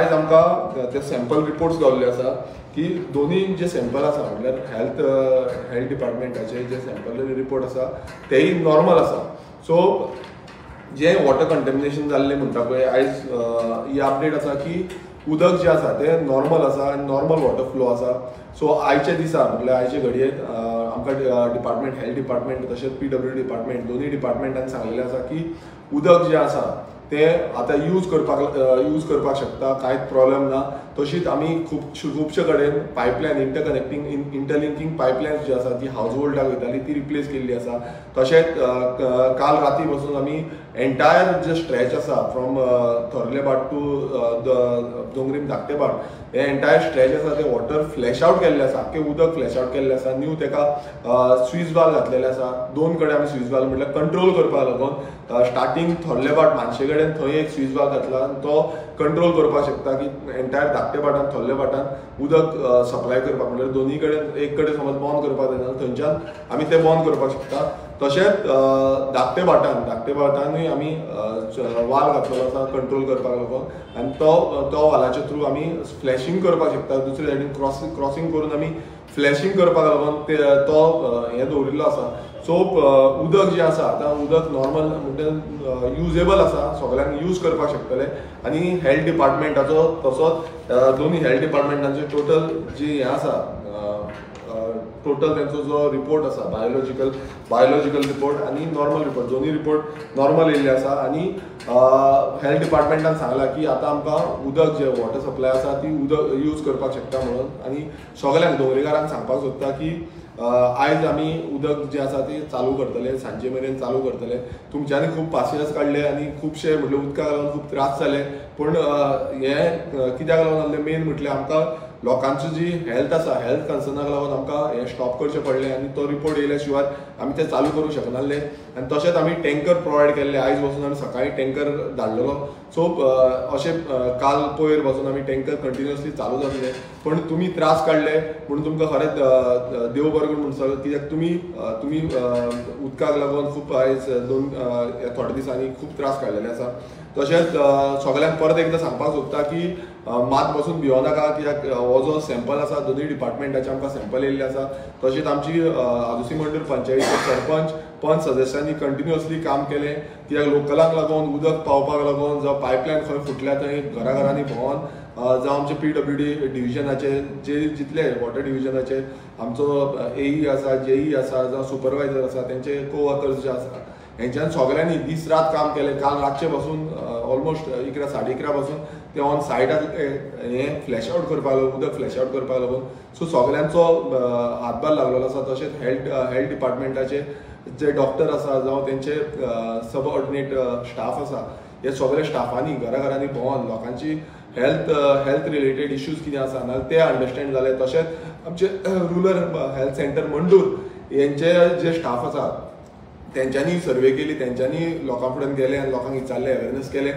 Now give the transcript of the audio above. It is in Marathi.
आयज आमकां ते सॅम्पल रिपोर्ट्स गावल्ले आसा की दोन्ही जे सॅम्पल आसा म्हणल्यार हेल्थ डिपार्टमेंटाचे जे सॅम्पल रिपोर्ट आसा तेय नॉर्मल आसा. सो जे वॉटर कंटेमिनेशन जाल्लें म्हणटा पळय आयज ही अपडेट आसा की उदक जे आसा तें नॉर्मल आसा आनी नॉर्मल वॉटर फ्लो आसा. सो आयचे दिसा म्हटल्यार आयचे घडयेक आमकां डिपार्टमेंट हेल्थ डिपार्टमेंट तशेंच PWD डिपार्टमेंट दोन्ही डिपार्टमेंटान सांगलेलें आसा की उदक जें आसा तें आतां यूज करपाक शकता, कांयच प्रॉब्लेम ना. तशीच आमी खुबशे कडेन पायपलायन इंटरलिंकींग पायपलायन्स जी आसा ती हावज होल्डाक वयताली ती रिप्लेस केल्ली आसा. तशेंच काल राती पासून आमी एंटायर जे स्ट्रेच आसा फ्रॉम थोर्लेबाट टू दोंगरीम धाकटेबाट हे एंटायर स्ट्रेच आसा ते वॉटर फ्लॅश आवट केल्ले आसा, आख्खें उदक फ्लॅश आवट केल्लें आसा. न्यू तेका स्विच वाल्व घातलेले आसा. 2 कडेन आमी स्विच वाल्व म्हटल्यार कंट्रोल करपाक लागून स्टार्टींग थोर्लेबाट मानशे कडेन थंय एक स्विच वाल्व घातला आनी तो कंट्रोल करपाक शकता की एंटायर धाकटेबाटान थोर्लेबाटान उदक सप्लाय करपाक. म्हटल्यार दोन्ही कडेन एक कडेन समज बंद करपाक जायना थंयच्यान आमी तें बंद करपाक शकता. तशेंच धाकटेबाटानूय आमी वाल घातलेलो आसा कंट्रोल करपाक लागून आनी तो वालाच्या थ्रू आमी फ्लॅशिंग करपाक शकता. दुसरे सायडीन क्रॉसींग करून आमी फ्लॅशिंग करपाक लागून तो हें दवरिल्लो आसा. सो उदक जें आसा आतां उदक नॉर्मल म्हणजे युजेबल आसा, सगळ्यांक यूज करपाक शकतले. आनी हेल्थ डिपार्टमेंटाचो तसोच दोन्ही हेल्थ डिपार्टमेंटांचे टोटल जी हें आसा टोटल तेंचो जो रिपोर्ट आसा बायोलॉजिकल रिपोर्ट आनी नॉर्मल रिपोर्ट दोन्ही रिपोर्ट नॉर्मल येयल्ले आसा. आनी हेल्थ डिपार्टमेंटान सांगला की आतां आमकां उदक जे वॉटर सप्लाय आसा ती उदक यूज करपाक शकता म्हणून. आनी सगळ्यांक दोंगरेकारांक सांगपाक सोदता की आयज आमी उदक जें आसा ती चालू करतले, सांजे मेरेन चालू करतले. तुमच्यांनी खूब पासियन्स काडले आनी खुबशे म्हटल्यार उदकाक लागून खूब त्रास जाले. पूण हें कित्याक लागून जालें मेन म्हटल्यार आमकां लोकांची जी हेल्थ आसा हेल्थ कन्सर्नाक लागून आमकां हें स्टॉप करचें पडलें आनी तो रिपोर्ट येयल्या शिवाय आमी तें चालू करूंक शकनासले. आनी तशेंच आमी टँकर प्रोवायड केल्ले. आयज वचून आमी सकाळीं टँकर धाडलेलो. सो अशें काल पयर वचून आमी टँकर कंटिन्युअसली चालू जातले. पूण तुमी त्रास काडले म्हणून तुमकां खरेंच देव बरें करूं म्हणून सांगता. कित्याक तुमी उदकाक लागून खूब आयज थोड्या दिसांनी खूब त्रास काडलेले आसा. तशेंच सगळ्यांक परत एकदां सांगपाक सोदता की मात बसून भियोनाका. कित्याक हो जो सॅम्पल आसा दोन्ही डिपार्टमेंटाचे आमकां सॅम्पल येयल्ले आसा. तशेंच आमची आदुसी मंडळ पंचायतीचे सरपंच पंच सदस्यांनी कंटिन्युअसली काम केलें. कित्याक लोकलांक लागून उदक पावपाक लागून जावं पायपलायन खंय फुटल्या थंय घराघरांनी भोंवन जावं आमचे PWD डिव्हिजनाचे जे जितले वॉटर डिव्हिजनाचे आमचो AE आसा JE आसा जावं सुपरवायझर आसा तेंचे कोवर्कर्स जे आसा हेंच्यान सगळ्यांनी दीस रात काम केलें. काल रातचे पासून ऑलमोस्ट 11 साडे 11 पासून ते ऑन सायटाक हें फ्लॅश आवट करपाक लागून उदक फ्लॅश आवट करपाक लागून. सो सगळ्यांचो हातभार लागलेलो आसा. तशेंच हेल्थ डिपार्टमेंटाचे जे डॉक्टर आसा जावं तेंचे सबऑर्डिनेट स्टाफ आसा हे सगळे स्टाफांनी घराघरांनी भोंवन लोकांची हेल्थ रिलेटेड इश्यूज कितें आसा ना ते अंडरस्टँड जाले. तशेंच आमचे रुरल हेल्थ सेंटर मंडूर हेंचे जे स्टाफ आसा तेंच्यांनी सर्वे केली, तेंच्यांनी लोकां फुड्यान गेले आनी लोकांक विचारले, अवेरनेस केले.